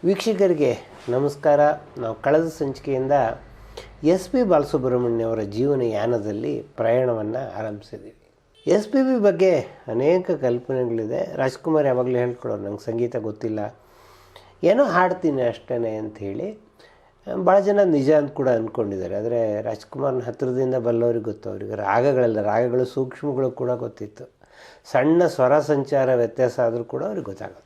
ವೀಕ್ಷಕರಿಗೆ ನಮಸ್ಕಾರ. ನಾವು ಕಳೆದ ಸಂಚಿಕೆಯಿಂದ ಎಸ್ ಪಿ ಬಾಲಸುಬ್ರಹ್ಮಣ್ಯ ಅವರ ಜೀವನ ಯಾನದಲ್ಲಿ ಪ್ರಯಾಣವನ್ನು ಆರಂಭಿಸಿದ್ದೀವಿ. ಎಸ್ ಪಿ ಬಿ ಬಗ್ಗೆ ಅನೇಕ ಕಲ್ಪನೆಗಳಿದೆ. ರಾಜ್ಕುಮಾರ್ ಯಾವಾಗಲೂ ಹೇಳ್ಕೊಳ್ಳೋರು, ನಂಗೆ ಸಂಗೀತ ಗೊತ್ತಿಲ್ಲ, ಏನೋ ಹಾಡ್ತೀನಿ ಅಷ್ಟೇ ಅಂಥೇಳಿ. ಭಾಳ ಜನ ನಿಜ ಅಂತ ಕೂಡ ಅಂದ್ಕೊಂಡಿದ್ದಾರೆ. ಆದರೆ ರಾಜ್ಕುಮಾರ್ನ ಹತ್ತಿರದಿಂದ ಬಲ್ಲವ್ರಿಗೆ ಗೊತ್ತು, ಅವರಿಗೆ ರಾಗಗಳು ಸೂಕ್ಷ್ಮಗಳು ಕೂಡ ಗೊತ್ತಿತ್ತು. ಸಣ್ಣ ಸ್ವರ ಸಂಚಾರ ವ್ಯತ್ಯಾಸ ಆದರೂ ಕೂಡ ಅವ್ರಿಗೆ ಗೊತ್ತಾಗೋದು.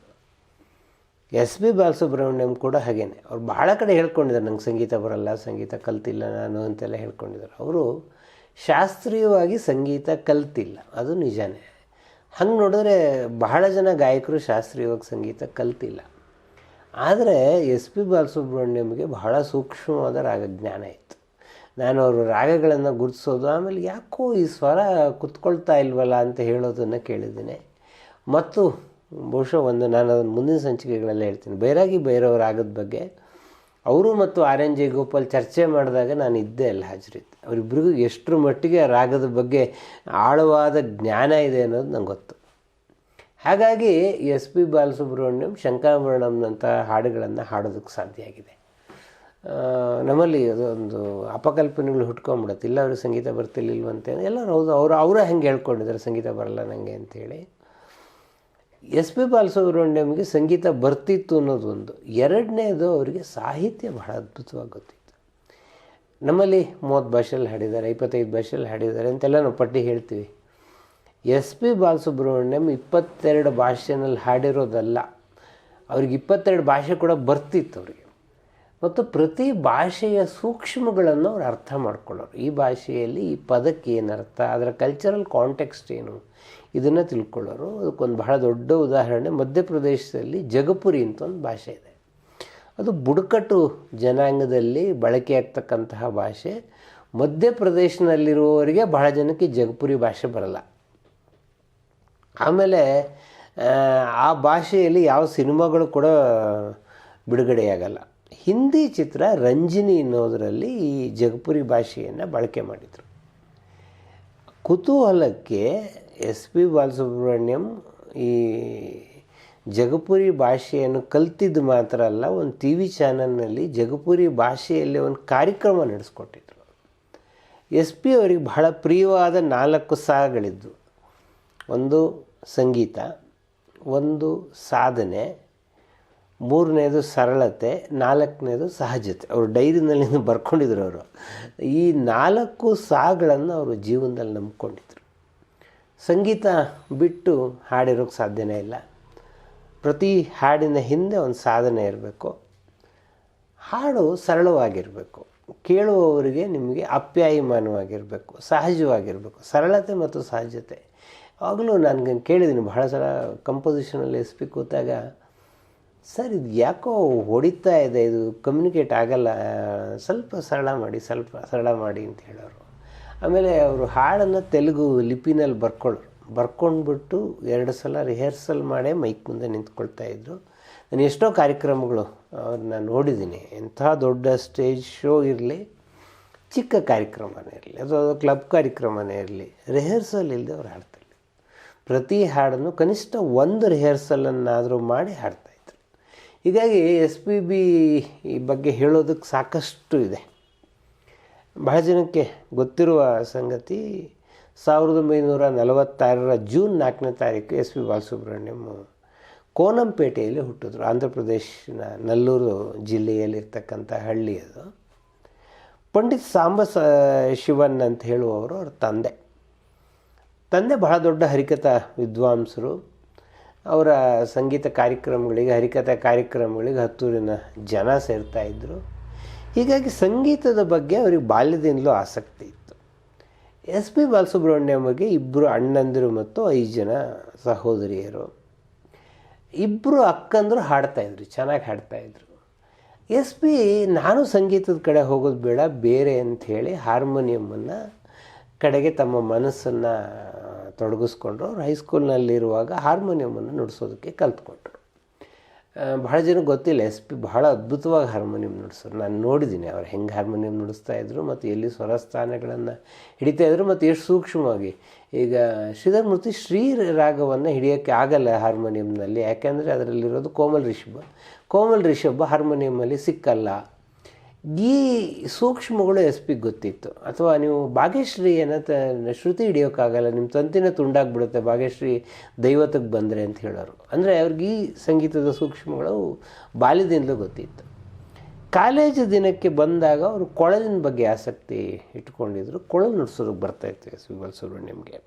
ಎಸ್ ಪಿ ಬಾಲಸುಬ್ರಹ್ಮಣ್ಯಂ ಕೂಡ ಹಾಗೇನೆ. ಅವ್ರು ಭಾಳ ಕಡೆ ಹೇಳ್ಕೊಂಡಿದ್ದಾರೆ, ನಂಗೆ ಸಂಗೀತ ಬರಲ್ಲ, ಸಂಗೀತ ಕಲ್ತಿಲ್ಲ ನಾನು ಅಂತೆಲ್ಲ ಹೇಳ್ಕೊಂಡಿದ್ದಾರೆ. ಅವರು ಶಾಸ್ತ್ರೀಯವಾಗಿ ಸಂಗೀತ ಕಲ್ತಿಲ್ಲ, ಅದು ನಿಜಾನೇ. ಹಂಗೆ ನೋಡಿದ್ರೆ ಬಹಳ ಜನ ಗಾಯಕರು ಶಾಸ್ತ್ರೀಯವಾಗಿ ಸಂಗೀತ ಕಲ್ತಿಲ್ಲ. ಆದರೆ ಎಸ್ ಪಿ ಬಾಲಸುಬ್ರಹ್ಮಣ್ಯಂಗೆ ಬಹಳ ಸೂಕ್ಷ್ಮವಾದ ರಾಗಜ್ಞಾನ ಇತ್ತು. ನಾನು ಅವರು ರಾಗಗಳನ್ನು ಗುರುತಿಸೋದು, ಆಮೇಲೆ ಯಾಕೋ ಈ ಸ್ವರ ಕುತ್ಕೊಳ್ತಾ ಇಲ್ವಲ್ಲ ಅಂತ ಹೇಳೋದನ್ನು ಕೇಳಿದ್ದೀನಿ. ಮತ್ತು ಬಹುಶಃ ನಾನು ಅದನ್ನು ಮುಂದಿನ ಸಂಚಿಕೆಗಳೆಲ್ಲ ಹೇಳ್ತೀನಿ. ಬೈರಾಗಿ ಭೈರವ ರಾಗದ ಬಗ್ಗೆ ಅವರು ಮತ್ತು ಆರ್ ಎನ್ ಜೆ ಗೋಪಾಲ್ ಚರ್ಚೆ ಮಾಡಿದಾಗ ನಾನು ಇದ್ದೇ ಅಲ್ಲ, ಹಾಜರಿದ್ದೆ. ಅವರಿಬ್ಬರಿಗೂ ಎಷ್ಟರ ಮಟ್ಟಿಗೆ ರಾಗದ ಬಗ್ಗೆ ಆಳವಾದ ಜ್ಞಾನ ಇದೆ ಅನ್ನೋದು ನಂಗೆ ಗೊತ್ತು. ಹಾಗಾಗಿ ಎಸ್ ಪಿ ಬಾಲಸುಬ್ರಹ್ಮಣ್ಯಂ ಶಂಕರಾಭರಣಂನಂಥ ಹಾಡುಗಳನ್ನು ಹಾಡೋದಕ್ಕೆ ಸಾಧ್ಯ ಆಗಿದೆ. ನಮ್ಮಲ್ಲಿ ಅದೊಂದು ಅಪಕಲ್ಪನೆಗಳು ಹುಟ್ಕೊಂಡ್ಬಿಡುತ್ತೆ, ಇಲ್ಲ ಅವ್ರಿಗೆ ಸಂಗೀತ ಬರ್ತಿರ್ಲಿಲ್ವಂತೆ. ಎಲ್ಲರೂ ಹೌದು, ಅವರೇ ಹೆಂಗೆ ಹೇಳ್ಕೊಂಡಿದ್ದಾರೆ ಸಂಗೀತ ಬರಲ್ಲ ನನಗೆ ಅಂಥೇಳಿ. ಎಸ್ ಪಿ ಬಾಲಸುಬ್ರಹ್ಮಣ್ಯಂಗೆ ಸಂಗೀತ ಬರ್ತಿತ್ತು ಅನ್ನೋದೊಂದು. ಎರಡನೇದು, ಅವರಿಗೆ ಸಾಹಿತ್ಯ ಬಹಳ ಅದ್ಭುತವಾಗಿ ಗೊತ್ತಿತ್ತು. ನಮ್ಮಲ್ಲಿ 30 ಭಾಷೆಯಲ್ಲಿ ಹಾಡಿದ್ದಾರೆ, 25 ಭಾಷೆಯಲ್ಲಿ ಹಾಡಿದ್ದಾರೆ ಅಂತೆಲ್ಲ ನಾವು ಪಟ್ಟಿ ಹೇಳ್ತೀವಿ. ಎಸ್ ಪಿ ಬಾಲಸುಬ್ರಹ್ಮಣ್ಯಂ 22 ಭಾಷೆಯಲ್ಲಿ ಹಾಡಿರೋದಲ್ಲ, ಅವ್ರಿಗೆ 22 ಭಾಷೆ ಕೂಡ ಬರ್ತಿತ್ತು ಅವರಿಗೆ. ಮತ್ತು ಪ್ರತಿ ಭಾಷೆಯ ಸೂಕ್ಷ್ಮಗಳನ್ನು ಅವ್ರು ಅರ್ಥ ಮಾಡ್ಕೊಳ್ಳೋರು. ಈ ಭಾಷೆಯಲ್ಲಿ ಈ ಪದಕ್ಕೆ ಏನು ಅರ್ಥ, ಅದರ ಕಲ್ಚರಲ್ ಕಾಂಟೆಕ್ಸ್ಟ್ ಏನು, ಇದನ್ನು ತಿಳ್ಕೊಳ್ಳೋರು. ಅದಕ್ಕೊಂದು ಬಹಳ ದೊಡ್ಡ ಉದಾಹರಣೆ, ಮಧ್ಯಪ್ರದೇಶದಲ್ಲಿ ಜಗಪುರಿ ಅಂತ ಒಂದು ಭಾಷೆ ಇದೆ. ಅದು ಬುಡಕಟ್ಟು ಜನಾಂಗದಲ್ಲಿ ಬಳಕೆಯಾಗ್ತಕ್ಕಂತಹ ಭಾಷೆ. ಮಧ್ಯಪ್ರದೇಶನಲ್ಲಿರುವವರಿಗೆ ಬಹಳ ಜನಕ್ಕೆ ಜಗಪುರಿ ಭಾಷೆ ಬರಲ್ಲ. ಆಮೇಲೆ ಆ ಭಾಷೆಯಲ್ಲಿ ಯಾವ ಸಿನಿಮಾಗಳು ಕೂಡ ಬಿಡುಗಡೆಯಾಗಲ್ಲ. ಹಿಂದಿ ಚಿತ್ರ ರಂಜಿನಿ ಅನ್ನೋದರಲ್ಲಿ ಈ ಜಗಪುರಿ ಭಾಷೆಯನ್ನು ಬಳಕೆ ಮಾಡಿದರು. ಕುತೂಹಲಕ್ಕೆ ಎಸ್ ಪಿ ಬಾಲಸುಬ್ರಹ್ಮಣ್ಯಂ ಈ ಜಗಪುರಿ ಭಾಷೆಯನ್ನು ಕಲ್ತಿದ್ದು ಮಾತ್ರ ಅಲ್ಲ, ಒಂದು ಟಿ ವಿ ಚಾನಲ್ನಲ್ಲಿ ಜಗಪುರಿ ಭಾಷೆಯಲ್ಲಿ ಒಂದು ಕಾರ್ಯಕ್ರಮ ನಡೆಸ್ಕೊಟ್ಟಿದ್ರು. ಎಸ್ ಪಿ ಅವರಿಗೆ ಬಹಳ ಪ್ರಿಯವಾದ 4 ಸಾಗಳಿದ್ದು. ಒಂದು ಸಂಗೀತ, ಒಂದು ಸಾಧನೆ, 3ನೇದು ಸರಳತೆ, 4ನೇದು ಸಹಜತೆ. ಅವರು ಡೈರಿನಲ್ಲಿ ಬರ್ಕೊಂಡಿದ್ರು. ಅವರು ಈ 4 ಸಾಗಳನ್ನು ಅವರು ಜೀವನದಲ್ಲಿ ನಂಬ್ಕೊಂಡಿದ್ರು. ಸಂಗೀತ ಬಿಟ್ಟು ಹಾಡಿರೋಕ್ಕೆ ಸಾಧ್ಯನೇ ಇಲ್ಲ. ಪ್ರತಿ ಹಾಡಿನ ಹಿಂದೆ ಒಂದು ಸಾಧನೆ ಇರಬೇಕು. ಹಾಡು ಸರಳವಾಗಿರಬೇಕು, ಕೇಳುವವರಿಗೆ ನಿಮಗೆ ಆಪ್ಯಾಯಮಾನವಾಗಿರಬೇಕು, ಸಹಜವಾಗಿರಬೇಕು. ಸರಳತೆ ಮತ್ತು ಸಹಜತೆ. ಆವಾಗಲೂ ನಾನು ಕೇಳಿದ್ದೀನಿ ಭಾಳ ಸಲ ಕಂಪೋಸಿಷನಲ್ಲಿ ಎಸ್ ಪಿ ಕೂತಾಗ, ಸರ್ ಇದು ಯಾಕೋ ಹೊಡಿತಾ ಇದೆ, ಇದು ಕಮ್ಯುನಿಕೇಟ್ ಆಗಲ್ಲ, ಸ್ವಲ್ಪ ಸರಳ ಮಾಡಿ ಅಂತ ಹೇಳೋರು. ಆಮೇಲೆ ಅವರು ಹಾಡನ್ನು ತೆಲುಗು ಲಿಪಿನಲ್ಲಿ ಬರ್ಕೊಂಡ್ಬಿಟ್ಟು 2 ಸಲ ರಿಹರ್ಸಲ್ ಮಾಡೇ ಮೈಕ್ ಮುಂದೆ ನಿಂತ್ಕೊಳ್ತಾಯಿದ್ರು. ನಾನು ಎಷ್ಟೋ ಕಾರ್ಯಕ್ರಮಗಳು ಅವ್ರನ್ನ ನೋಡಿದ್ದೀನಿ. ಎಂಥ ದೊಡ್ಡ ಸ್ಟೇಜ್ ಶೋ ಇರಲಿ, ಚಿಕ್ಕ ಕಾರ್ಯಕ್ರಮನೇ ಇರಲಿ, ಅದು ಕ್ಲಬ್ ಕಾರ್ಯಕ್ರಮನೇ ಇರಲಿ, ರಿಹರ್ಸಲ್ ಇಲ್ಲದೆ ಅವ್ರು ಹಾಡ್ತಾರೆ. ಪ್ರತಿ ಹಾಡನ್ನು ಕನಿಷ್ಠ 1 ರಿಹರ್ಸಲನ್ನಾದರೂ ಮಾಡಿ ಹಾಡ್ತಾಯಿದ್ರು. ಹೀಗಾಗಿ ಎಸ್ ಪಿ ಬಿ ಈ ಬಗ್ಗೆ ಹೇಳೋದಕ್ಕೆ ಸಾಕಷ್ಟು ಇದೆ. ಬಹಳ ಜನಕ್ಕೆ ಗೊತ್ತಿರುವ ಸಂಗತಿ, 1946 ಜೂನ್ 4ನೇ ತಾರೀಕು ಎಸ್ ಪಿ ಬಾಲಸುಬ್ರಹ್ಮಣ್ಯಂ ಕೋನಂಪೇಟೆಯಲ್ಲಿ ಹುಟ್ಟಿದ್ರು. ಆಂಧ್ರ ಪ್ರದೇಶನ ನಲ್ಲೂರು ಜಿಲ್ಲೆಯಲ್ಲಿರ್ತಕ್ಕಂಥ ಹಳ್ಳಿ ಅದು. ಪಂಡಿತ್ ಸಾಂಬ ಶಿವನ್ ಅಂತ ಹೇಳುವವರು ಅವ್ರ ತಂದೆ ಬಹಳ ದೊಡ್ಡ ಹರಿಕಥಾ ವಿದ್ವಾಂಸರು. ಅವರ ಸಂಗೀತ ಕಾರ್ಯಕ್ರಮಗಳಿಗೆ, ಹರಿಕಥಾ ಕಾರ್ಯಕ್ರಮಗಳಿಗೆ ಹತ್ತೂರಿನ ಜನ ಸೇರ್ತಾಯಿದ್ರು. ಹೀಗಾಗಿ ಸಂಗೀತದ ಬಗ್ಗೆ ಅವ್ರಿಗೆ ಬಾಲ್ಯದಿಂದಲೂ ಆಸಕ್ತಿ ಇತ್ತು. ಎಸ್ ಪಿ ಬಾಲಸುಬ್ರಹ್ಮಣ್ಯಂಗೆ 2 ಅಣ್ಣಂದಿರು ಮತ್ತು 5 ಜನ ಸಹೋದರಿಯರು. 2 ಅಕ್ಕಂದರು ಹಾಡ್ತಾಯಿದ್ರು, ಚೆನ್ನಾಗಿ ಹಾಡ್ತಾಯಿದ್ರು. ಎಸ್ ಪಿ ನಾನು ಸಂಗೀತದ ಕಡೆ ಹೋಗೋದು ಬೇಡ, ಬೇರೆ ಅಂಥೇಳಿ ಹಾರ್ಮೋನಿಯಮನ್ನು ಕಡೆಗೆ ತಮ್ಮ ಮನಸ್ಸನ್ನು ತೊಡಗಿಸ್ಕೊಂಡ್ರು. ಅವ್ರು ಹೈಸ್ಕೂಲ್ನಲ್ಲಿರುವಾಗ ಹಾರ್ಮೋನಿಯಮನ್ನು ನುಡಿಸೋದಕ್ಕೆ ಕಲ್ತ್ಕೊಂಡ್ರು. ಬಹಳ ಜನಕ್ಕೆ ಗೊತ್ತಿಲ್ಲ, ಎಸ್ ಪಿ ಬಹಳ ಅದ್ಭುತವಾಗಿ ಹಾರ್ಮೋನಿಯಂ ನುಡಿಸೋರು. ನಾನು ನೋಡಿದ್ದೀನಿ ಅವ್ರು ಹೆಂಗೆ ಹಾರ್ಮೋನಿಯಂ ನುಡಿಸ್ತಾಯಿದ್ರು ಮತ್ತು ಎಲ್ಲಿ ಸ್ವರಸ್ಥಾನಗಳನ್ನು ಹಿಡಿತಾಯಿದ್ರು ಮತ್ತು ಎಷ್ಟು ಸೂಕ್ಷ್ಮವಾಗಿ. ಈಗ ಶ್ರೀಧರ್ ಮೂರ್ತಿ ಶ್ರೀ ರಾಗವನ್ನು ಹಿಡಿಯೋಕ್ಕೆ ಆಗಲ್ಲ ಹಾರ್ಮೋನಿಯಂನಲ್ಲಿ, ಯಾಕೆಂದರೆ ಅದರಲ್ಲಿರೋದು ಕೋಮಲ್ ರಿಷಭ. ಕೋಮಲ್ ರಿಷಬ್ ಹಾರ್ಮೋನಿಯಮಲ್ಲಿ ಸಿಕ್ಕಲ್ಲ. ಈ ಸೂಕ್ಷ್ಮಗಳು ಎಸ್ ಪಿಗೆ ಗೊತ್ತಿತ್ತು. ಅಥವಾ ನೀವು ಭಾಗ್ಯಶ್ರೀ ಶ್ರುತಿ ಹಿಡಿಯೋಕ್ಕಾಗಲ್ಲ, ನಿಮ್ಮ ತಂತಿನ ತುಂಡಾಗ್ಬಿಡುತ್ತೆ ಭಾಗ್ಯಶ್ರೀ ದೈವತಕ್ಕೆ ಬಂದರೆ ಅಂತ ಹೇಳೋರು. ಅಂದರೆ ಅವ್ರಿಗೆ ಈ ಸಂಗೀತದ ಸೂಕ್ಷ್ಮಗಳು ಬಾಲ್ಯದಿಂದಲೂ ಗೊತ್ತಿತ್ತು. ಕಾಲೇಜು ದಿನಕ್ಕೆ ಬಂದಾಗ ಅವರು ಕೊಳಲಿನ ಬಗ್ಗೆ ಆಸಕ್ತಿ ಇಟ್ಕೊಂಡಿದ್ರು. ಕೊಳಲು ನುಡ್ಸೋದಕ್ಕೆ ಬರ್ತಾಯಿತ್ತು ಎಸ್ ಪಿ ಬಾಲಸುಬ್ರಹ್ಮಣ್ಯಂಗೆ.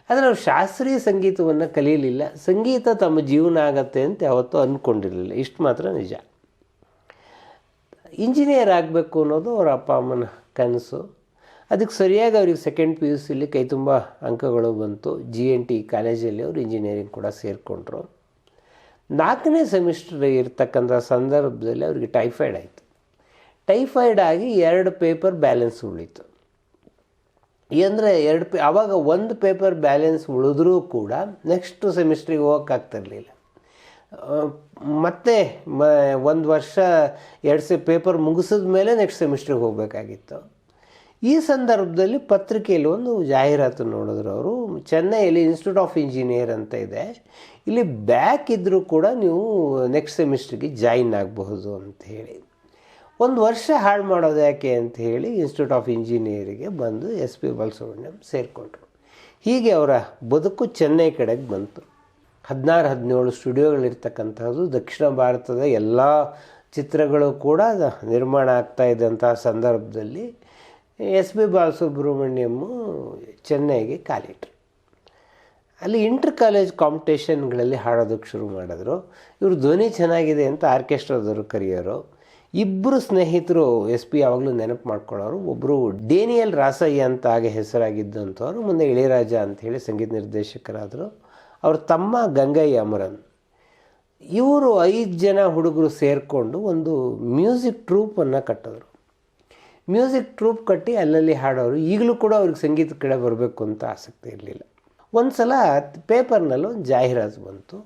ಆದರೆ ಅವ್ರು ಶಾಸ್ತ್ರೀಯ ಸಂಗೀತವನ್ನು ಕಲೀಲಿಲ್ಲ. ಸಂಗೀತ ತಮ್ಮ ಜೀವನ ಆಗತ್ತೆ ಅಂತ ಯಾವತ್ತೂ ಅಂದ್ಕೊಂಡಿರಲಿಲ್ಲ. ಇಷ್ಟು ಮಾತ್ರ ನಿಜ. ಇಂಜಿನಿಯರ್ ಆಗಬೇಕು ಅನ್ನೋದು ಅವ್ರ ಅಪ್ಪ ಅಮ್ಮನ ಕನಸು. ಅದಕ್ಕೆ ಸರಿಯಾಗಿ ಅವ್ರಿಗೆ ಸೆಕೆಂಡ್ PUCಲಿ ಕೈ ತುಂಬ ಅಂಕಗಳು ಬಂತು. GNT ಕಾಲೇಜಲ್ಲಿ ಅವರು ಇಂಜಿನಿಯರಿಂಗ್ ಕೂಡ ಸೇರಿಕೊಂಡ್ರು. 4ನೇ ಸೆಮಿಸ್ಟರ್ ಇರ್ತಕ್ಕಂಥ ಸಂದರ್ಭದಲ್ಲಿ ಅವ್ರಿಗೆ ಟೈಫಾಯ್ಡ್ ಆಯಿತು. ಟೈಫಾಯ್ಡ್ ಆಗಿ 2 ಪೇಪರ್ ಬ್ಯಾಲೆನ್ಸ್ ಉಳಿತು. ಅಂದರೆ ಆವಾಗ 1 ಪೇಪರ್ ಬ್ಯಾಲೆನ್ಸ್ ಉಳಿದ್ರೂ ಕೂಡ ನೆಕ್ಸ್ಟ್ ಸೆಮಿಸ್ಟ್ರಿಗೆ ಹೋಗೋಕ್ಕಾಗ್ತಿರ್ಲಿಲ್ಲ. ಮತ್ತೆ 1 ವರ್ಷ 2 ಪೇಪರ್ ಮುಗಿಸಿದ ಮೇಲೆ ನೆಕ್ಸ್ಟ್ ಸೆಮಿಸ್ಟ್ರಿಗೆ ಹೋಗಬೇಕಾಗಿತ್ತು. ಈ ಸಂದರ್ಭದಲ್ಲಿ ಪತ್ರಿಕೆಯಲ್ಲಿ ಒಂದು ಜಾಹೀರಾತು ನೋಡಿದ್ರು ಅವರು. ಚೆನ್ನೈಯಲ್ಲಿ ಇನ್ಸ್ಟಿಟ್ಯೂಟ್ ಆಫ್ ಇಂಜಿನಿಯರ್ ಅಂತ ಇದೆ, ಇಲ್ಲಿ ಬ್ಯಾಕ್ ಇದ್ದರೂ ಕೂಡ ನೀವು ನೆಕ್ಸ್ಟ್ ಸೆಮಿಸ್ಟ್ರಿಗೆ ಜಾಯಿನ್ ಆಗಬಹುದು ಅಂತ ಹೇಳಿ. 1 ವರ್ಷ ಹಾಳು ಮಾಡೋದು ಯಾಕೆ ಅಂತ ಹೇಳಿ ಇನ್ಸ್ಟಿಟ್ಯೂಟ್ ಆಫ್ ಇಂಜಿನಿಯರಿಗೆ ಬಂದು ಎಸ್ ಪಿ ಬಾಲಸುಬ್ರಹ್ಮಣ್ಯಂ ಸೇರಿಕೊಂಡ್ರು. ಹೀಗೆ ಅವರ ಬದುಕು ಚೆನ್ನೈ ಕಡೆಗೆ ಬಂತು. 16-17 ಸ್ಟುಡಿಯೋಗಳಿರ್ತಕ್ಕಂಥದ್ದು. ದಕ್ಷಿಣ ಭಾರತದ ಎಲ್ಲ ಚಿತ್ರಗಳು ಕೂಡ ನಿರ್ಮಾಣ ಆಗ್ತಾ ಇದ್ದಂಥ ಸಂದರ್ಭದಲ್ಲಿ ಎಸ್ ಪಿ ಬಾಲಸುಬ್ರಹ್ಮಣ್ಯಮ್ಮು ಚೆನ್ನೈಗೆ ಕಾಲಿಟ್ರು. ಅಲ್ಲಿ ಇಂಟರ್ ಕಾಲೇಜ್ ಕಾಂಪಿಟೇಷನ್ಗಳಲ್ಲಿ ಹಾಡೋದಕ್ಕೆ ಶುರು ಮಾಡಿದ್ರು. ಇವರು ಧ್ವನಿ ಚೆನ್ನಾಗಿದೆ ಅಂತ ಆರ್ಕೆಸ್ಟ್ರಾದವರು ಕರೆಯೋರು. 2 ಸ್ನೇಹಿತರು ಎಸ್ ಪಿ ಯಾವಾಗಲೂ ನೆನಪು ಮಾಡ್ಕೊಳ್ಳೋರು. ಒಬ್ಬರು ಡೇನಿಯಲ್ ರಾಸಯ್ಯ ಅಂತ ಆಗ ಹೆಸರಾಗಿದ್ದಂಥವ್ರು, ಮುಂದೆ ಇಳೆಯರಾಜ ಅಂಥೇಳಿ ಸಂಗೀತ ನಿರ್ದೇಶಕರಾದರು. ಅವ್ರ ತಮ್ಮ ಗಂಗಯ್ಯ ಅಮರನ್. ಇವರು 5 ಜನ ಹುಡುಗರು ಸೇರಿಕೊಂಡು ಒಂದು ಮ್ಯೂಸಿಕ್ ಟ್ರೂಪನ್ನು ಕಟ್ಟಿದ್ರು. ಮ್ಯೂಸಿಕ್ ಟ್ರೂಪ್ ಕಟ್ಟಿ ಅಲ್ಲಲ್ಲಿ ಹಾಡೋರು. ಈಗಲೂ ಕೂಡ ಅವ್ರಿಗೆ ಸಂಗೀತದ ಕಡೆ ಬರಬೇಕು ಅಂತ ಆಸಕ್ತಿ ಇರಲಿಲ್ಲ. ಒಂದು ಸಲ ಪೇಪರ್ನಲ್ಲಿ ಒಂದು ಜಾಹೀರಾತು ಬಂತು.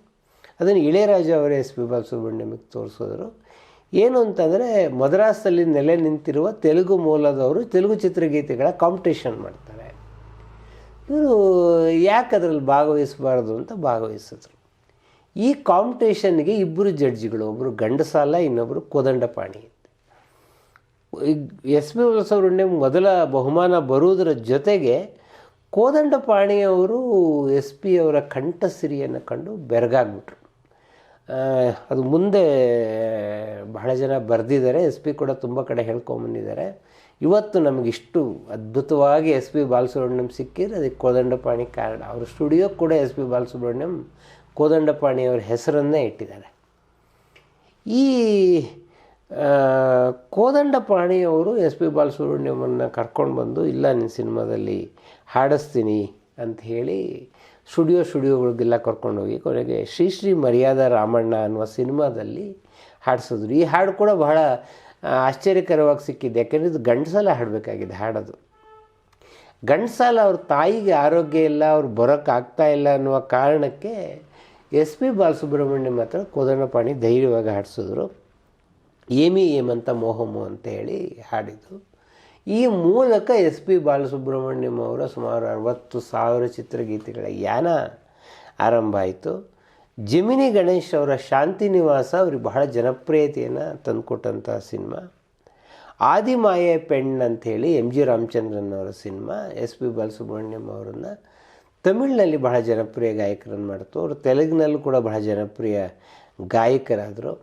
ಅದನ್ನು ಇಳೆಯರಾಜ ಅವರೇ ಎಸ್ ಪಿ ಬಾಲಸುಬ್ರಹ್ಮಣ್ಯಮಿಗೆ ತೋರಿಸಿದ್ರು. ಏನು ಅಂತಂದರೆ, ಮದ್ರಾಸಲ್ಲಿ ನೆಲೆ ನಿಂತಿರುವ ತೆಲುಗು ಮೂಲದವರು ತೆಲುಗು ಚಿತ್ರಗೀತೆಗಳ ಕಾಂಪಿಟೇಷನ್ ಮಾಡ್ತಾರೆ. ಇವರು ಯಾಕೆ ಅದರಲ್ಲಿ ಭಾಗವಹಿಸಬಾರ್ದು ಅಂತ ಭಾಗವಹಿಸಿದ್ರು. ಈ ಕಾಂಪಿಟೇಷನ್ಗೆ 2 ಜಡ್ಜಿಗಳು, ಒಬ್ಬರು ಘಂಟಸಾಲ, ಇನ್ನೊಬ್ಬರು ಕೋದಂಡಪಾಣಿ. ಎಸ್ ಪಿ ಬಾಲಸುಬ್ರಹ್ಮಣ್ಯಂ ಮೊದಲ ಬಹುಮಾನ ಬರುವುದರ ಜೊತೆಗೆ ಕೋದಂಡಪಾಣಿಯವರು ಎಸ್ ಪಿ ಅವರ ಕಂಠಸಿರಿಯನ್ನು ಕಂಡು ಬೆರಗಾಗ್ಬಿಟ್ರು. ಅದು ಮುಂದೆ ಬಹಳ ಜನ ಬರೆದಿದ್ದಾರೆ. ಎಸ್ ಪಿ ಕೂಡ ತುಂಬ ಕಡೆ ಹೇಳ್ಕೊಂಬಂದಿದ್ದಾರೆ. ಇವತ್ತು ನಮಗಿಷ್ಟು ಅದ್ಭುತವಾಗಿ ಎಸ್ ಪಿ ಬಾಲಸುಬ್ರಹ್ಮಣ್ಯಂ ಸಿಕ್ಕಿದ್ರೆ ಅದಕ್ಕೆ ಕೋದಂಡಪಾಣಿ ಕಾರಣ. ಅವರು ಸ್ಟುಡಿಯೋ ಕೂಡ ಎಸ್ ಪಿ ಬಾಲಸುಬ್ರಹ್ಮಣ್ಯಂ ಕೋದಂಡಪಾಣಿಯವರ ಹೆಸರನ್ನೇ ಇಟ್ಟಿದ್ದಾರೆ. ಈ ಕೋದಂಡಪಾಣಿಯವರು ಎಸ್ ಪಿ ಬಾಲಸುಬ್ರಹ್ಮಣ್ಯಮನ್ನು ಕರ್ಕೊಂಡು ಬಂದು, ಇಲ್ಲ ನಿನ್ನ ಸಿನಿಮಾದಲ್ಲಿ ಹಾಡಿಸ್ತೀನಿ ಅಂತ ಹೇಳಿ ಸ್ಟುಡಿಯೋಗಳಿಗೆಲ್ಲ ಕರ್ಕೊಂಡೋಗಿ ಕೊನೆಗೆ ಶ್ರೀ ಮರ್ಯಾದಾ ರಾಮಣ್ಣ ಅನ್ನುವ ಸಿನಿಮಾದಲ್ಲಿ ಹಾಡಿಸಿದ್ರು. ಈ ಹಾಡು ಕೂಡ ಬಹಳ ಆಶ್ಚರ್ಯಕರವಾಗಿ ಸಿಕ್ಕಿದೆ. ಯಾಕೆಂದರೆ ಇದು ಘಂಟಸಾಲ ಹಾಡಬೇಕಾಗಿದೆ ಹಾಡೋದು. ಘಂಟಸಾಲ ಅವ್ರ ತಾಯಿಗೆ ಆರೋಗ್ಯ ಇಲ್ಲ, ಅವ್ರು ಬರೋಕ್ಕಾಗ್ತಾ ಇಲ್ಲ ಅನ್ನುವ ಕಾರಣಕ್ಕೆ ಎಸ್ ಪಿ ಬಾಲಸುಬ್ರಹ್ಮಣ್ಯಂ ಮಾತ್ರ ಕೋದಂಡಪಾಣಿ ಧೈರ್ಯವಾಗಿ ಹಾಡಿಸಿದ್ರು. ಏಮಿ ಏಮಂತ ಮೋಹಮು ಅಂತ ಹೇಳಿ ಹಾಡಿದ್ದು. ಈ ಮೂಲಕ ಎಸ್ ಪಿ ಬಾಲಸುಬ್ರಹ್ಮಣ್ಯಂ ಅವರ ಸುಮಾರು 60,000 ಚಿತ್ರಗೀತೆಗಳ ಯಾನ ಆರಂಭ ಆಯಿತು. ಜಮಿನಿ ಗಣೇಶ್ ಅವರ ಶಾಂತಿನಿವಾಸ ಅವ್ರಿಗೆ ಬಹಳ ಜನಪ್ರಿಯತೆಯನ್ನು ತಂದುಕೊಟ್ಟಂಥ ಸಿನಿಮಾ. ಆದಿಮಾಯೆ ಪೆಣ್ ಅಂಥೇಳಿ MG ರಾಮಚಂದ್ರನ್ ಅವರ ಸಿನಿಮಾ ಎಸ್ ಪಿ ಬಾಲಸುಬ್ರಹ್ಮಣ್ಯಂ ಅವರನ್ನು ತಮಿಳಿನಲ್ಲಿ ಬಹಳ ಜನಪ್ರಿಯ ಗಾಯಕರನ್ನು ಮಾಡ್ತು. ಅವರು ತೆಲುಗಿನಲ್ಲೂ ಕೂಡ ಬಹಳ ಜನಪ್ರಿಯ ಗಾಯಕರಾದರು.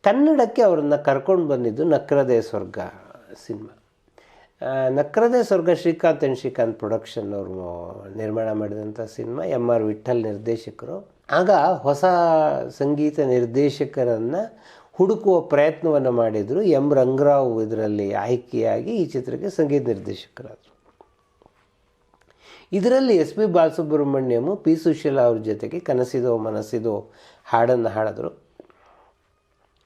ಕನ್ನಡಕ್ಕೆ ಅವ್ರನ್ನ ಕರ್ಕೊಂಡು ಬಂದಿದ್ದು ನಕ್ರದೇ ಸ್ವರ್ಗ ಸಿನಿಮಾ. ನಕ್ರದೇ ಸ್ವರ್ಗ ಶ್ರೀಕಾಂತ್ ಆ್ಯಂಡ್ ಶ್ರೀಕಾಂತ್ ಪ್ರೊಡಕ್ಷನ್ ಅವರು ನಿರ್ಮಾಣ ಮಾಡಿದಂಥ ಸಿನಿಮಾ. MR ವಿಠಲ್ ನಿರ್ದೇಶಕರು. ಆಗ ಹೊಸ ಸಂಗೀತ ನಿರ್ದೇಶಕರನ್ನು ಹುಡುಕುವ ಪ್ರಯತ್ನವನ್ನು ಮಾಡಿದರು. M ರಂಗರಾವ್ ಇದರಲ್ಲಿ ಆಯ್ಕೆಯಾಗಿ ಈ ಚಿತ್ರಕ್ಕೆ ಸಂಗೀತ ನಿರ್ದೇಶಕರಾದರು. ಇದರಲ್ಲಿ S P Balasubrahmanyam P. Susheela ಅವ್ರ ಜೊತೆಗೆ ಕನಸಿದೋ ಮನಸ್ಸಿದೋ ಹಾಡನ್ನು ಹಾಡಿದ್ರು.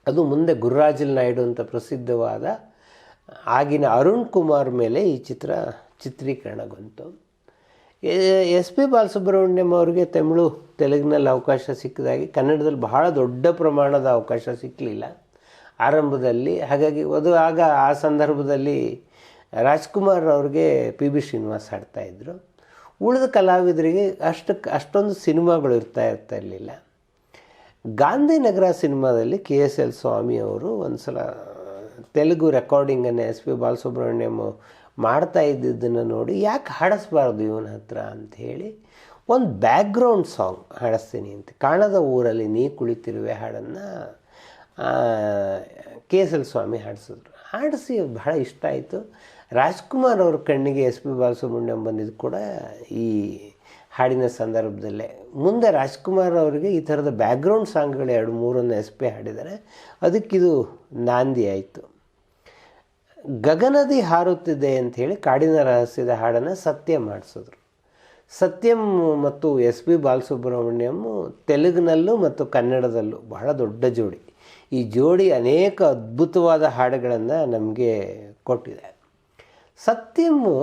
ಅದು ಮುಂದೆ ಗುರುರಾಜಲ್ ನಾಯ್ಡು ಅಂತ ಪ್ರಸಿದ್ಧವಾದ ಆಗಿನ ಅರುಣ್ ಕುಮಾರ್ ಮೇಲೆ ಈ ಚಿತ್ರ ಚಿತ್ರೀಕರಣಗೊಂತು. ಎಸ್ ಪಿ ಬಾಲಸುಬ್ರಹ್ಮಣ್ಯಂ ಅವರಿಗೆ ತೆಲುಗಿನಲ್ಲಿ ಅವಕಾಶ ಸಿಕ್ಕಿದಾಗಿ ಕನ್ನಡದಲ್ಲಿ ಬಹಳ ದೊಡ್ಡ ಪ್ರಮಾಣದ ಅವಕಾಶ ಸಿಕ್ಕಲಿಲ್ಲ ಆರಂಭದಲ್ಲಿ. ಹಾಗಾಗಿ ಅದು ಆಗ ಆ ಸಂದರ್ಭದಲ್ಲಿ ರಾಜ್ಕುಮಾರ್ ಅವ್ರಿಗೆ PB ಶ್ರೀನಿವಾಸ್ ಹಾಡ್ತಾಯಿದ್ರು. ಉಳಿದ ಕಲಾವಿದರಿಗೆ ಅಷ್ಟೊಂದು ಸಿನಿಮಾಗಳು ಇರ್ತಾ ಇರಲಿಲ್ಲ. ಗಾಂಧಿನಗರ ಸಿನಿಮಾದಲ್ಲಿ KSL ಸ್ವಾಮಿ ಅವರು ಒಂದು ಸಲ ತೆಲುಗು ರೆಕಾರ್ಡಿಂಗನ್ನು ಎಸ್ ಪಿ ಬಾಲಸುಬ್ರಹ್ಮಣ್ಯಂ ಮಾಡ್ತಾ ಇದ್ದಿದ್ದನ್ನು ನೋಡಿ ಯಾಕೆ ಹಾಡಿಸ್ಬಾರ್ದು ಇವನ ಹತ್ರ ಅಂಥೇಳಿ ಒಂದು ಬ್ಯಾಕ್ಗ್ರೌಂಡ್ ಸಾಂಗ್ ಹಾಡಿಸ್ತೀನಿ ಅಂತ, ಕಾಣದ ಊರಲ್ಲಿ ನೀ ಕುಳಿತಿರುವೆ ಹಾಡನ್ನು KSL ಸ್ವಾಮಿ ಹಾಡಿಸಿದ್ರು. ಹಾಡಿಸಿ ಬಹಳ ಇಷ್ಟ ಆಯಿತು. ರಾಜ್ಕುಮಾರ್ ಅವ್ರ ಕಣ್ಣಿಗೆ ಎಸ್ ಪಿ ಬಾಲಸುಬ್ರಹ್ಮಣ್ಯಂ ಬಂದಿದ್ದು ಕೂಡ ಈ ಹಾಡಿನ ಸಂದರ್ಭದಲ್ಲೇ. ಮುಂದೆ ರಾಜ್ಕುಮಾರ್ ಅವರಿಗೆ ಈ ಥರದ ಬ್ಯಾಕ್ಗ್ರೌಂಡ್ ಸಾಂಗ್ಗಳು 2-3 ಎಸ್ ಪಿ ಹಾಡಿದ್ದಾರೆ. ಅದಕ್ಕಿದು ನಾಂದಿ ಆಯಿತು. ಗಗನದಿ ಹಾರುತ್ತಿದೆ ಅಂಥೇಳಿ ಕಾಡಿನ ರಹಸ್ಯದ ಹಾಡನ್ನು ಸತ್ಯಂ ಮಾಡಿಸಿದ್ರು. ಸತ್ಯಂ ಮತ್ತು ಎಸ್ ಪಿ ಬಾಲಸುಬ್ರಹ್ಮಣ್ಯಂ ತೆಲುಗಿನಲ್ಲೂ ಮತ್ತು ಕನ್ನಡದಲ್ಲೂ ಬಹಳ ದೊಡ್ಡ ಜೋಡಿ. ಈ ಜೋಡಿ ಅನೇಕ ಅದ್ಭುತವಾದ ಹಾಡುಗಳನ್ನು ನಮಗೆ ಕೊಟ್ಟಿದೆ. ಸತ್ಯಮ್ಮು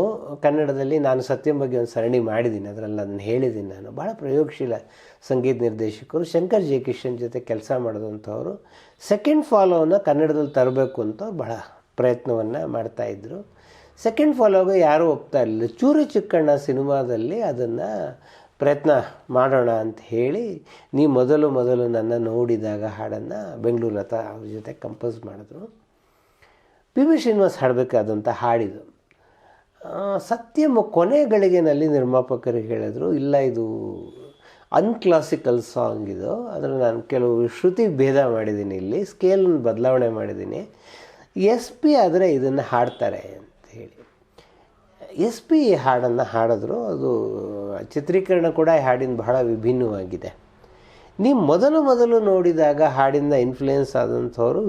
ಕನ್ನಡದಲ್ಲಿ, ನಾನು ಸತ್ಯಂ ಬಗ್ಗೆ ಒಂದು ಸರಣಿ ಮಾಡಿದ್ದೀನಿ, ಅದರಲ್ಲಿ ಅದನ್ನು ಹೇಳಿದ್ದೀನಿ. ನಾನು ಭಾಳ ಪ್ರಯೋಗಶೀಲ ಸಂಗೀತ ನಿರ್ದೇಶಕರು, ಶಂಕರ್ ಜೆ ಕಿಶನ್ ಜೊತೆ ಕೆಲಸ ಮಾಡಿದಂಥವರು ಸೆಕೆಂಡ್ ಫಾಲೋವನ್ನು ಕನ್ನಡದಲ್ಲಿ ತರಬೇಕು ಅಂತ ಭಾಳ ಪ್ರಯತ್ನವನ್ನು ಮಾಡ್ತಾಯಿದ್ರು. ಸೆಕೆಂಡ್ ಫಾಲೋಗೆ ಯಾರೂ ಒಪ್ತಾ ಇರಲಿಲ್ಲ. ಚೂರು ಚಿಕ್ಕಣ್ಣ ಸಿನಿಮಾದಲ್ಲಿ ಅದನ್ನು ಪ್ರಯತ್ನ ಮಾಡೋಣ ಅಂತ ಹೇಳಿ ನೀ ಮೊದಲು ನನ್ನ ನೋಡಿದಾಗ ಹಾಡನ್ನು ಬೆಂಗಳೂರು ಲತಾ ಅವ್ರ ಜೊತೆ ಕಂಪೋಸ್ ಮಾಡಿದ್ರು. PB ಶ್ರೀನಿವಾಸ್ ಹಾಡಬೇಕಾದಂಥ ಹಾಡಿದು. ಸತ್ಯಂ ಕೊನೆ ಗಳಿಗೆನಲ್ಲಿ ನಿರ್ಮಾಪಕರಿಗೆ ಹೇಳಿದ್ರು, ಇಲ್ಲ ಇದು ಅನ್ಕ್ಲಾಸಿಕಲ್ ಸಾಂಗ್ ಇದು, ಅದರ ನಾನು ಕೆಲವು ಶ್ರುತಿ ಭೇದ ಮಾಡಿದ್ದೀನಿ, ಇಲ್ಲಿ ಸ್ಕೇಲನ್ನು ಬದಲಾವಣೆ ಮಾಡಿದ್ದೀನಿ, ಎಸ್ ಪಿ ಆದರೆ ಇದನ್ನು ಹಾಡ್ತಾರೆ ಅಂತ ಹೇಳಿ ಎಸ್ ಪಿ ಹಾಡನ್ನು ಹಾಡಿದ್ರು. ಅದು ಚಿತ್ರೀಕರಣ ಕೂಡ ಹಾಡಿನ ಬಹಳ ವಿಭಿನ್ನವಾಗಿದೆ. ನೀವು ಮೊದಲು ನೋಡಿದಾಗ ಹಾಡಿಂದ ಇನ್ಫ್ಲೂಯೆನ್ಸ್ ಆದಂಥವರು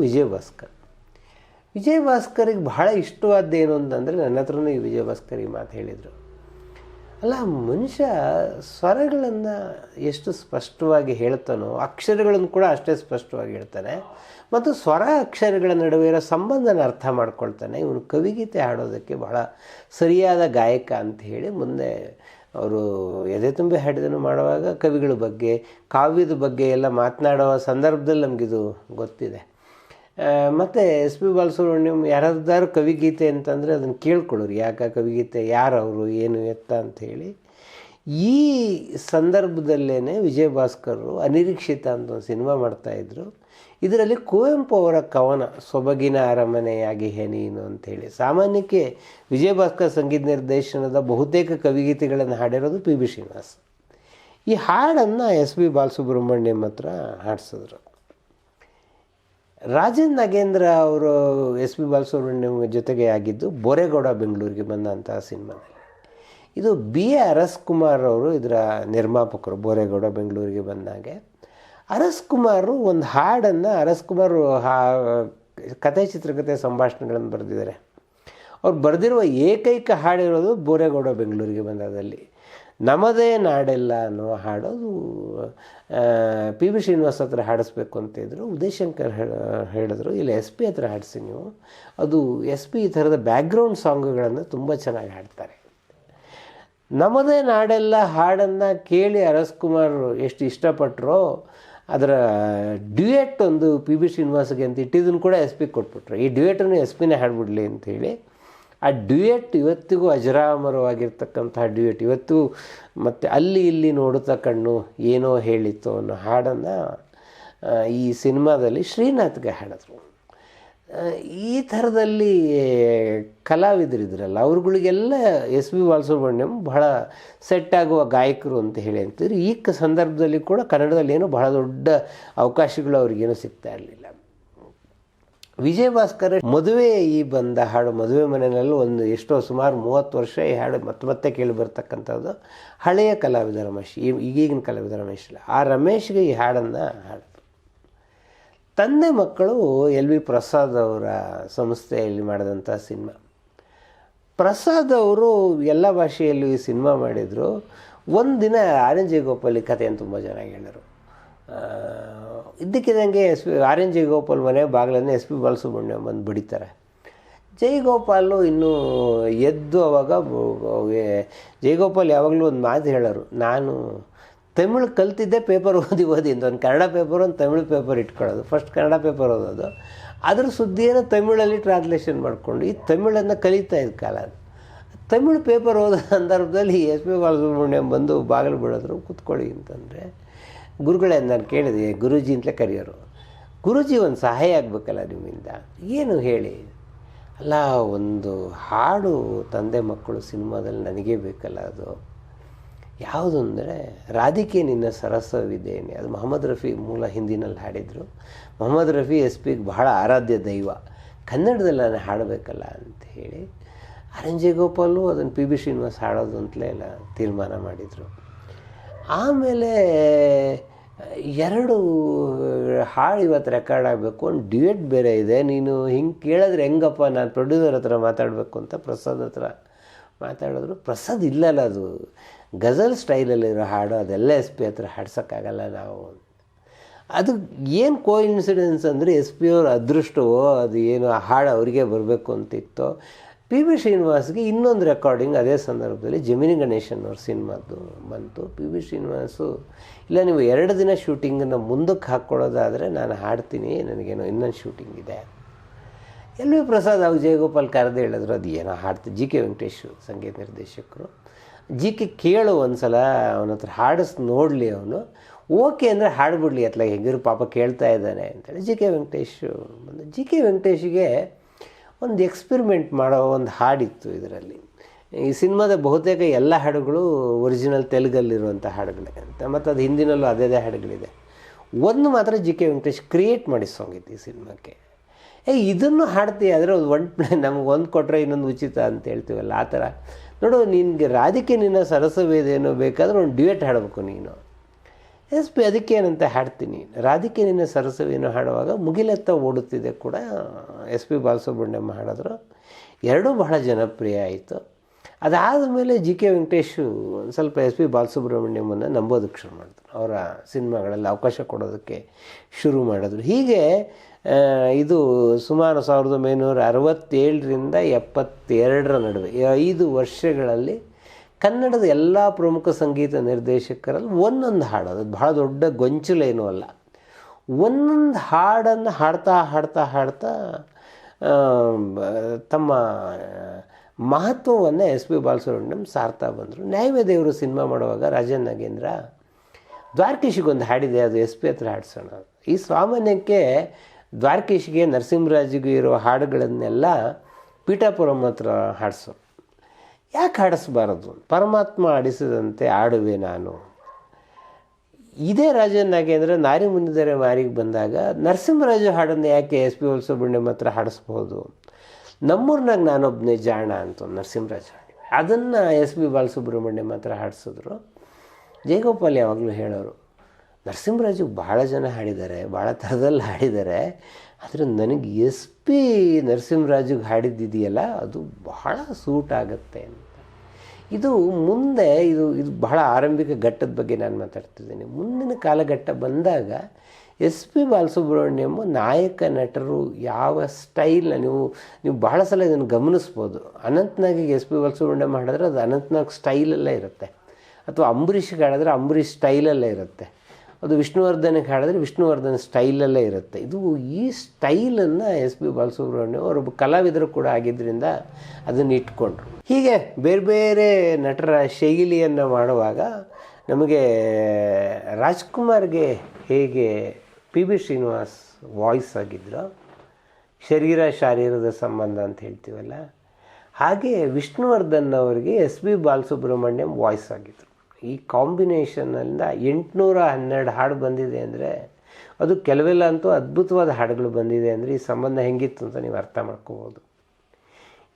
ವಿಜಯ್ ಭಾಸ್ಕರಿಗೆ ಬಹಳ ಇಷ್ಟವಾದ್ದೇನು ಅಂತಂದರೆ, ನನ್ನ ಹತ್ರನೂ ಈ ವಿಜಯ್ ಭಾಸ್ಕರ್ ಈ ಮಾತು ಹೇಳಿದರು. ಅಲ್ಲ, ಮನುಷ್ಯ ಸ್ವರಗಳನ್ನು ಎಷ್ಟು ಸ್ಪಷ್ಟವಾಗಿ ಹೇಳ್ತಾನೋ ಅಕ್ಷರಗಳನ್ನು ಕೂಡ ಅಷ್ಟೇ ಸ್ಪಷ್ಟವಾಗಿ ಹೇಳ್ತಾನೆ, ಮತ್ತು ಸ್ವರ ಅಕ್ಷರಗಳ ನಡುವೆ ಇರೋ ಸಂಬಂಧನ ಅರ್ಥ ಮಾಡ್ಕೊಳ್ತಾನೆ. ಇವನು ಕವಿಗೀತೆ ಹಾಡೋದಕ್ಕೆ ಬಹಳ ಸರಿಯಾದ ಗಾಯಕ ಅಂತ ಹೇಳಿ ಮುಂದೆ ಅವರು ಎದೆ ತುಂಬಿ ಹಾಡಿದನ್ನು ಮಾಡುವಾಗ ಕವಿಗಳ ಬಗ್ಗೆ, ಕಾವ್ಯದ ಬಗ್ಗೆ ಎಲ್ಲ ಮಾತನಾಡೋ ಸಂದರ್ಭದಲ್ಲಿ ನಮಗಿದು ಗೊತ್ತಿದೆ. ಮತ್ತು ಎಸ್ ಪಿ ಬಾಲಸುಬ್ರಹ್ಮಣ್ಯಂ ಯಾರಾದ್ರು ಕವಿಗೀತೆ ಅಂತಂದರೆ ಅದನ್ನು ಕೇಳ್ಕೊಳ್ಳೋರು, ಯಾಕೆ ಕವಿಗೀತೆ, ಯಾರು ಅವರು, ಏನು ಎತ್ತ ಅಂಥೇಳಿ. ಈ ಸಂದರ್ಭದಲ್ಲೇ ವಿಜಯ್ ಭಾಸ್ಕರ್ ಅನಿರೀಕ್ಷಿತ ಅಂತ ಒಂದು ಸಿನಿಮಾ ಮಾಡ್ತಾಯಿದ್ರು. ಇದರಲ್ಲಿ ಕುವೆಂಪು ಅವರ ಕವನ ಸೊಬಗಿನ ಅರಮನೆಯಾಗಿಹೆ ನೀನು ಅಂಥೇಳಿ. ಸಾಮಾನ್ಯಕ್ಕೆ ವಿಜಯ್ ಭಾಸ್ಕರ್ ಸಂಗೀತ ನಿರ್ದೇಶನದ ಬಹುತೇಕ ಕವಿಗೀತೆಗಳನ್ನು ಹಾಡಿರೋದು PB ಶ್ರೀನಿವಾಸ್. ಈ ಹಾಡನ್ನು ಎಸ್ ಪಿ ಬಾಲಸುಬ್ರಹ್ಮಣ್ಯಂ ಹತ್ರ ಹಾಡಿಸಿದ್ರು. ರಾಜನ್ ನಾಗೇಂದ್ರ ಅವರು ಎಸ್ ಪಿ ಬಾಲಸುಬ್ರಹ್ಮಣ್ಯಂ ಜೊತೆಗೆ ಆಗಿದ್ದು ಬೋರೇಗೌಡ ಬೆಂಗಳೂರಿಗೆ ಬಂದಂತಹ ಸಿನಿಮಾದಲ್ಲಿ. ಇದು BA ಅರಸ್ಕುಮಾರ್ ಅವರು ಇದರ ನಿರ್ಮಾಪಕರು. ಬೋರೇಗೌಡ ಬೆಂಗಳೂರಿಗೆ ಬಂದಾಗೆ ಅರಸ್ಕುಮಾರು ಒಂದು ಹಾಡನ್ನು, ಅರಸ್ಕುಮಾರ್ ಕಥೆ ಚಿತ್ರಕಥೆ ಸಂಭಾಷಣೆಗಳನ್ನು ಬರೆದಿದ್ದಾರೆ. ಅವ್ರು ಬರೆದಿರುವ ಏಕೈಕ ಹಾಡಿರೋದು ಬೋರೇಗೌಡ ಬೆಂಗಳೂರಿಗೆ ಬಂದಾದಲ್ಲಿ. ನಮ್ಮದೇ ನಾಡೆಲ್ಲ ಅನ್ನೋ ಹಾಡೋದು PB ಶ್ರೀನಿವಾಸ್ ಹತ್ರ ಹಾಡಿಸ್ಬೇಕು ಅಂತಿದ್ರು. ಉದಯಶಂಕರ್ ಹೇಳಿದ್ರು, ಇಲ್ಲ ಎಸ್ ಪಿ ಹತ್ರ ಹಾಡಿಸಿ ನೀವು, ಅದು ಎಸ್ ಪಿ ಈ ಥರದ ಬ್ಯಾಕ್ಗ್ರೌಂಡ್ ಸಾಂಗ್ಗಳನ್ನು ತುಂಬ ಚೆನ್ನಾಗಿ ಹಾಡ್ತಾರೆ. ನಮ್ಮದೇ ನಾಡೆಲ್ಲ ಹಾಡನ್ನು ಕೇಳಿ ಅರಸ್ಕುಮಾರ್ ಎಷ್ಟು ಇಷ್ಟಪಟ್ಟರೋ ಅದರ ಡ್ಯುಯೆಟ್ ಒಂದು PB ಶ್ರೀನಿವಾಸ್ಗೆ ಅಂತ ಇಟ್ಟಿದ್ದನ್ನು ಕೂಡ ಎಸ್ ಪಿ ಕೊಟ್ಬಿಟ್ರು. ಈ ಡ್ಯುಯೆಟನ್ನು ಎಸ್ ಪಿನೇ ಹಾಡ್ಬಿಡ್ಲಿ ಅಂಥೇಳಿ. ಆ ಡ್ಯುಯೆಟ್ ಇವತ್ತಿಗೂ ಅಜರಾಮರವಾಗಿರ್ತಕ್ಕಂಥ ಡ್ಯುಯೆಟ್ ಇವತ್ತು. ಮತ್ತು ಅಲ್ಲಿ ಇಲ್ಲಿ ನೋಡುತ್ತಾ ಕಣ್ಣು ಏನೋ ಹೇಳಿತ್ತು ಅನ್ನೋ ಹಾಡನ್ನು ಈ ಸಿನಿಮಾದಲ್ಲಿ ಶ್ರೀನಾಥ್ಗೆ ಹಾಡಿದ್ರು. ಈ ಥರದಲ್ಲಿ ಕಲಾವಿದರಿದ್ರಲ್ಲ, ಅವ್ರುಗಳಿಗೆಲ್ಲ ಎಸ್ ಪಿ ಬಾಲಸುಬ್ರಹ್ಮಣ್ಯಂ ಬಹಳ ಸೆಟ್ ಆಗುವ ಗಾಯಕರು ಅಂತ ಹೇಳಿ ಅಂತಿದ್ರು. ಈ ಸಂದರ್ಭದಲ್ಲಿ ಕೂಡ ಕನ್ನಡದಲ್ಲಿ ಏನೋ ಬಹಳ ದೊಡ್ಡ ಅವಕಾಶಗಳು ಅವ್ರಿಗೇನೂ ಸಿಗ್ತಾ ಇರಲಿಲ್ಲ. ವಿಜಯ್ ಭಾಸ್ಕರ್ ಮದುವೆ ಈ ಬಂದ ಹಾಡು, ಮದುವೆ ಮನೆಯಲ್ಲೂ ಒಂದು ಸುಮಾರು 30 ವರ್ಷ ಈ ಹಾಡು ಮತ್ತೆ ಕೇಳಿ ಬರ್ತಕ್ಕಂಥದ್ದು. ಹಳೆಯ ಕಲಾವಿದ ರಮೇಶ್, ಈಗೀಗಿನ ಕಲಾವಿದ ರಮೇಶ್ ಇಲ್ಲ, ಆ ರಮೇಶ್ಗೆ ಈ ಹಾಡನ್ನು ಹಾಡಿದ್ರು. ತಂದೆ ಮಕ್ಕಳು LV ಪ್ರಸಾದ್ ಅವರ ಸಂಸ್ಥೆಯಲ್ಲಿ ಮಾಡಿದಂಥ ಸಿನಿಮಾ. ಪ್ರಸಾದ್ ಅವರು ಎಲ್ಲ ಭಾಷೆಯಲ್ಲೂ ಈ ಸಿನಿಮಾ ಮಾಡಿದರು. ಒಂದು ದಿನ RN ಜಯಗೋಪಾಲ್ ಕಥೆಯನ್ನು ತುಂಬ ಚೆನ್ನಾಗಿ ಹೇಳಿದರು. ಇದ್ದಕ್ಕಿದ್ದಂಗೆ RN ಜಯಗೋಪಾಲ್ ಮನೆ ಬಾಗಿಲನ್ನು ಎಸ್ ಪಿ ಬಾಲಸುಬ್ರಹ್ಮಣ್ಯಂ ಬಂದು ಬಡಿತಾರೆ. ಜಯಗೋಪಾಲು ಇನ್ನೂ ಎದ್ದು ಅವಾಗ ಜಯಗೋಪಾಲ್ ಯಾವಾಗಲೂ ಒಂದು ಮಾತು ಹೇಳೋರು, ನಾನು ತಮಿಳು ಕಲ್ತಿದ್ದೆ ಪೇಪರ್ ಓದಿ ಅಂತ. ಒಂದು ಕನ್ನಡ ಪೇಪರ್, ಒಂದು ತಮಿಳು ಪೇಪರ್ ಇಟ್ಕೊಳ್ಳೋದು, ಫಸ್ಟ್ ಕನ್ನಡ ಪೇಪರ್ ಓದೋದು, ಅದ್ರ ಸುದ್ದಿಯನ್ನು ತಮಿಳಲ್ಲಿ ಟ್ರಾನ್ಸ್ಲೇಷನ್ ಮಾಡಿಕೊಂಡು ಈ ತಮಿಳನ್ನು ಕಲಿತಾ ಇದ್ದ ಕಾಲ. ತಮಿಳು ಪೇಪರ್ ಓದೋ ಸಂದರ್ಭದಲ್ಲಿ ಎಸ್ ಪಿ ಬಾಲಸುಬ್ರಹ್ಮಣ್ಯಂ ಬಂದು ಬಾಗಿಲು ಬಿಡೋದ್ರು, ಕೂತ್ಕೊಳ್ಳಿ ಅಂತಂದರೆ ಗುರುಗಳೇ ನಾನು ಕೇಳಿದೆ, ಗುರೂಜಿ ಅಂತಲೇ ಕರೆಯೋರು. ಗುರೂಜಿ ಒಂದು ಸಹಾಯ ಆಗಬೇಕಲ್ಲ ನಿಮ್ಮಿಂದ, ಏನು ಹೇಳಿ. ಅಲ್ಲ, ಒಂದು ಹಾಡು ತಂದೆ ಮಕ್ಕಳು ಸಿನಿಮಾದಲ್ಲಿ ನನಗೇ ಬೇಕಲ್ಲ, ಅದು ಯಾವುದು ಅಂದರೆ ರಾಧಿಕೆ ನಿನ್ನ ಸರಸವಿದೇನೆ. ಅದು ಮೊಹಮ್ಮದ್ ರಫಿ ಮೂಲ ಹಿಂದಿನಲ್ಲಿ ಹಾಡಿದರು. ಮೊಹಮ್ಮದ್ ರಫಿ ಎಸ್ ಪಿಗೆ ಬಹಳ ಆರಾಧ್ಯ ದೈವ. ಕನ್ನಡದಲ್ಲಿ ನಾನು ಹಾಡಬೇಕಲ್ಲ ಅಂತ ಹೇಳಿ ಆರ್ ಎನ್ ಜಯಗೋಪಾಲು ಅದನ್ನು ಪಿ ಬಿ ಶ್ರೀನಿವಾಸ್ ಹಾಡೋದು ಅಂತಲೇ ಎಲ್ಲ ತೀರ್ಮಾನ ಮಾಡಿದರು. ಆಮೇಲೆ 2 ಹಾಡು ಇವತ್ತು ರೆಕಾರ್ಡ್ ಆಗಬೇಕು, ಒಂದು ಡ್ಯೂಯೆಟ್ ಬೇರೆ ಇದೆ. ನೀನು ಹಿಂಗೆ ಕೇಳಿದ್ರೆ ಹೆಂಗಪ್ಪ, ನಾನು ಪ್ರೊಡ್ಯೂಸರ್ ಹತ್ರ ಮಾತಾಡಬೇಕು ಅಂತ ಪ್ರಸಾದ್ ಹತ್ರ ಮಾತಾಡಿದ್ರು. ಪ್ರಸಾದ್ ಇಲ್ಲಲ್ಲ, ಅದು ಗಜಲ್ ಸ್ಟೈಲಲ್ಲಿರೋ ಹಾಡು, ಅದೆಲ್ಲ ಎಸ್ ಪಿ ಹತ್ರ ಹಾಡ್ಸೋಕ್ಕಾಗಲ್ಲ ನಾವು. ಅದು ಏನು ಕೋಇನ್ಸಿಡೆನ್ಸ್ ಅಂದರೆ ಎಸ್ ಪಿ ಅವ್ರ ಅದೃಷ್ಟವೋ ಅದು ಏನು, ಆ ಹಾಡು ಅವರಿಗೆ ಬರಬೇಕು ಅಂತಿತ್ತೋ. ಪಿ ಬಿ ಶ್ರೀನಿವಾಸ್ಗೆ ಇನ್ನೊಂದು ರೆಕಾರ್ಡಿಂಗ್ ಅದೇ ಸಂದರ್ಭದಲ್ಲಿ ಜಮಿನಿ ಗಣೇಶನ್ ಅವ್ರ ಸಿನಿಮಾದ್ದು ಬಂತು. ಪಿ ಬಿ ಶ್ರೀನಿವಾಸು, ಇಲ್ಲ ನೀವು 2 ದಿನ ಶೂಟಿಂಗನ್ನು ಮುಂದಕ್ಕೆ ಹಾಕ್ಕೊಳ್ಳೋದಾದರೆ ನಾನು ಹಾಡ್ತೀನಿ, ನನಗೇನೋ ಇನ್ನೊಂದು ಶೂಟಿಂಗ್ ಇದೆ. ಎಲ್ ವಿ ಪ್ರಸಾದ್ ಅವಾಗ ಜಯಗೋಪಾಲ್ ಕರೆದು ಹೇಳಿದ್ರು, ಅದು ಏನೋ ಹಾಡ್ತೀನಿ. ಜಿ ಕೆ ವೆಂಕಟೇಶು ಸಂಗೀತ ನಿರ್ದೇಶಕರು. ಜಿ ಕೆ ಕೇಳು ಒಂದು ಸಲ, ಅವನ ಹತ್ರ ಹಾಡಿಸ್ ನೋಡಲಿ, ಅವನು ಓಕೆ ಅಂದರೆ ಹಾಡ್ಬಿಡ್ಲಿ, ಅತ್ಲ ಹೆಂಗಿರು ಪಾಪ ಕೇಳ್ತಾ ಇದ್ದಾನೆ ಅಂತೇಳಿ ಜಿ ಕೆ ವೆಂಕಟೇಶು ಬಂದು. ಜಿ ಕೆ ವೆಂಕಟೇಶ್ಗೆ ಒಂದು ಎಕ್ಸ್ಪೆರಿಮೆಂಟ್ ಮಾಡೋ ಒಂದು ಹಾಡಿತ್ತು ಇದರಲ್ಲಿ. ಈ ಸಿನಿಮಾದ ಬಹುತೇಕ ಎಲ್ಲ ಹಾಡುಗಳು ಒರಿಜಿನಲ್ ತೆಲುಗಲ್ಲಿರುವಂಥ ಹಾಡುಗಳೇ ಅಂತ, ಮತ್ತು ಅದು ಹಿಂದಿನಲ್ಲೂ ಅದೇ ಹಾಡುಗಳಿದೆ. ಒಂದು ಮಾತ್ರ ಜಿ ಕೆ ವೆಂಕಟೇಶ್ ಕ್ರಿಯೇಟ್ ಮಾಡಿ ಸಾಂಗ್ ಇತ್ತು ಈ ಸಿನಿಮಾಕ್ಕೆ. ಇದನ್ನು ಹಾಡ್ತೀವಿ ಆದರೆ ಅದು ನಮ್ಗೆ ಒಂದು ಕೊಟ್ಟರೆ ಇನ್ನೊಂದು ಉಚಿತ ಅಂತ ಹೇಳ್ತೀವಲ್ಲ, ಆ ಥರ. ನೋಡು, ನಿನಗೆ ರಾಧಿಕೆ ನಿನ್ನ ಸರಸವೇದೇನೋ ಬೇಕಾದ್ರೆ ಒಂದು ಡ್ಯೂಯೆಟ್ ಹಾಡಬೇಕು ನೀನು. S P ಅದಕ್ಕೇನಂತ ಹಾಡ್ತೀನಿ. ರಾಧಿಕೆ ನಿನ್ನ ಸರಸವೇನೋ ಹಾಡುವಾಗ ಮುಗಿಲೆತ್ತ ಓಡುತ್ತಿದೆ ಕೂಡ ಎಸ್ ಪಿ ಬಾಲಸುಬ್ರಹ್ಮಣ್ಯಂ ಹಾಡಿದ್ರು. ಎರಡೂ ಬಹಳ ಜನಪ್ರಿಯ ಆಯಿತು. ಅದಾದ ಮೇಲೆ ಜಿ ಕೆ ವೆಂಕಟೇಶು ಒಂದು ಸ್ವಲ್ಪ ಎಸ್ ಪಿ ಬಾಲಸುಬ್ರಹ್ಮಣ್ಯಮನ್ನು ನಂಬೋದಕ್ಕೆ ಶುರು ಮಾಡಿದ್ರು. ಅವರ ಸಿನಿಮಾಗಳಲ್ಲಿ ಅವಕಾಶ ಕೊಡೋದಕ್ಕೆ ಶುರು ಮಾಡಿದ್ರು. ಹೀಗೆ ಇದು ಸುಮಾರು 1967ರಿಂದ 72 ನಡುವೆ 5 ವರ್ಷಗಳಲ್ಲಿ ಕನ್ನಡದ ಎಲ್ಲ ಪ್ರಮುಖ ಸಂಗೀತ ನಿರ್ದೇಶಕರಲ್ಲಿ ಒಂದೊಂದು ಹಾಡು, ಅದು ಬಹಳ ದೊಡ್ಡ ಗೊಂಚಲೇನೂ ಅಲ್ಲ, ಒಂದೊಂದು ಹಾಡನ್ನು ಹಾಡ್ತಾ ತಮ್ಮ ಮಹತ್ವವನ್ನು ಎಸ್ ಪಿ ಬಾಲಸುಬ್ರಹ್ಮಣ್ಯಂ ಸಾರ್ತಾ ಬಂದರು. ನ್ಯಾಯವೇ ದೇವರು ಸಿನಿಮಾ ಮಾಡುವಾಗ ರಾಜನ್ ನಾಗೇಂದ್ರ ದ್ವಾರಕೀಶಿಗೊಂದು ಹಾಡಿದೆ, ಅದು ಎಸ್ ಪಿ ಹತ್ರ ಹಾಡ್ಸೋಣ. ಈ ಸಾಮಾನ್ಯಕ್ಕೆ ದ್ವಾರಕೀಶಿಗೆ ನರಸಿಂಹರಾಜಿಗೂ ಇರೋ ಹಾಡುಗಳನ್ನೆಲ್ಲ ಪೀಠಾಪುರಂ ಹತ್ರ ಹಾಡಿಸೋ. ಯಾಕೆ ಹಾಡಿಸ್ಬಾರದು? ಪರಮಾತ್ಮ ಆಡಿಸಿದಂತೆ ಆಡುವೆ ನಾನು. ಇದೇ ರಾಜನ್ ನಾಗೇಂದ್ರ ನಾರಿ ಮುನಿದರೆ ಮಾರಿಗೆ ಬಂದಾಗ ನರಸಿಂಹರಾಜು ಹಾಡನ್ನು ಯಾಕೆ ಎಸ್ ಪಿ ಬಾಲಸುಬ್ರಹ್ಮಣ್ಯಂ ಹತ್ರ ಹಾಡಿಸ್ಬೋದು? ನಮ್ಮೂರ್ನಾಗ ನಾನೊಬ್ಬನೇ ಜಾಣ ಅಂತ ನರಸಿಂಹರಾಜು ಹಾಡಿ, ಅದನ್ನು ಎಸ್ ಪಿ ಬಾಲಸುಬ್ರಹ್ಮಣ್ಯಂ ಹತ್ರ ಹಾಡಿಸಿದ್ರು. ಜಯಗೋಪಾಲ್ ಯಾವಾಗಲೂ ಹೇಳೋರು, ನರಸಿಂಹರಾಜು ಭಾಳ ಜನ ಹಾಡಿದ್ದಾರೆ, ಭಾಳ ಥರದಲ್ಲಿ ಹಾಡಿದ್ದಾರೆ, ಆದರೆ ನನಗೆ ಎಸ್ ಪಿ ನರಸಿಂಹರಾಜುಗೆ ಹಾಡಿದ್ದಿದೆಯಲ್ಲ ಅದು ಬಹಳ ಸೂಟ್ ಆಗುತ್ತೆ ಅಂತ. ಇದು ಮುಂದೆ ಇದು ಬಹಳ ಆರಂಭಿಕ ಘಟ್ಟದ ಬಗ್ಗೆ ನಾನು ಮಾತಾಡ್ತಿದ್ದೀನಿ. ಮುಂದಿನ ಕಾಲಘಟ್ಟ ಬಂದಾಗ ಎಸ್ ಪಿ ಬಾಲಸುಬ್ರಹ್ಮಣ್ಯಂ ನಾಯಕ ನಟರು ಯಾವ ಸ್ಟೈಲ್ನ ನೀವು ಬಹಳ ಸಲ ಇದನ್ನು ಗಮನಿಸ್ಬೋದು. ಅನಂತ್ನಾಗಿಗೆ ಎಸ್ ಪಿ ಬಾಲಸುಬ್ರಹ್ಮಣ್ಯಂ ಹಾಡಿದ್ರೆ ಅದು ಅನಂತ್ನಾಗ್ ಸ್ಟೈಲಲ್ಲೇ ಇರುತ್ತೆ, ಅಥವಾ ಅಂಬರೀಷ್ಗೆ ಹಾಡಿದ್ರೆ ಅಂಬರೀಷ್ ಸ್ಟೈಲಲ್ಲೇ ಇರುತ್ತೆ, ಅದು ವಿಷ್ಣುವರ್ಧನ್ಗೆ ಹಾಡಿದ್ರೆ ವಿಷ್ಣುವರ್ಧನ್ ಸ್ಟೈಲಲ್ಲೇ ಇರುತ್ತೆ. ಇದು ಈ ಸ್ಟೈಲನ್ನು ಎಸ್ ಪಿ ಬಾಲಸುಬ್ರಹ್ಮಣ್ಯಂ ಅವರೊಬ್ಬ ಕಲಾವಿದರು ಕೂಡ ಆಗಿದ್ದರಿಂದ ಅದನ್ನು ಇಟ್ಕೊಂಡ್ರು. ಹೀಗೆ ಬೇರೆ ಬೇರೆ ನಟರ ಶೈಲಿಯನ್ನು ಮಾಡುವಾಗ ನಮಗೆ ರಾಜ್ಕುಮಾರ್ಗೆ ಹೇಗೆ ಪಿ ಬಿ ಶ್ರೀನಿವಾಸ್ ವಾಯ್ಸ್ ಆಗಿದ್ರು, ಶರೀರ ಶಾರೀರದ ಸಂಬಂಧ ಅಂತ ಹೇಳ್ತೀವಲ್ಲ, ಹಾಗೆ ವಿಷ್ಣುವರ್ಧನ್ ಅವರಿಗೆ ಎಸ್ ಪಿ ಬಾಲಸುಬ್ರಹ್ಮಣ್ಯಂ ವಾಯ್ಸ್ ಆಗಿದ್ರು. ಈ ಕಾಂಬಿನೇಷನ್ನಿಂದ 812 ಹಾಡು ಬಂದಿದೆ ಅಂದರೆ, ಅದು ಕೆಲವೆಲ್ಲ ಅಂತೂ ಅದ್ಭುತವಾದ ಹಾಡುಗಳು ಬಂದಿದೆ ಅಂದರೆ ಈ ಸಂಬಂಧ ಹೆಂಗಿತ್ತು ಅಂತ ನೀವು ಅರ್ಥ ಮಾಡ್ಕೋಬೋದು.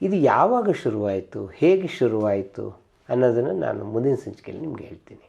ಇದು ಯಾವಾಗ ಶುರುವಾಯಿತು, ಹೇಗೆ ಶುರುವಾಯಿತು ಅನ್ನೋದನ್ನು ನಾನು ಮುಂದಿನ ಸಂಚಿಕೆಯಲ್ಲಿ ನಿಮ್ಗೆ ಹೇಳ್ತೀನಿ.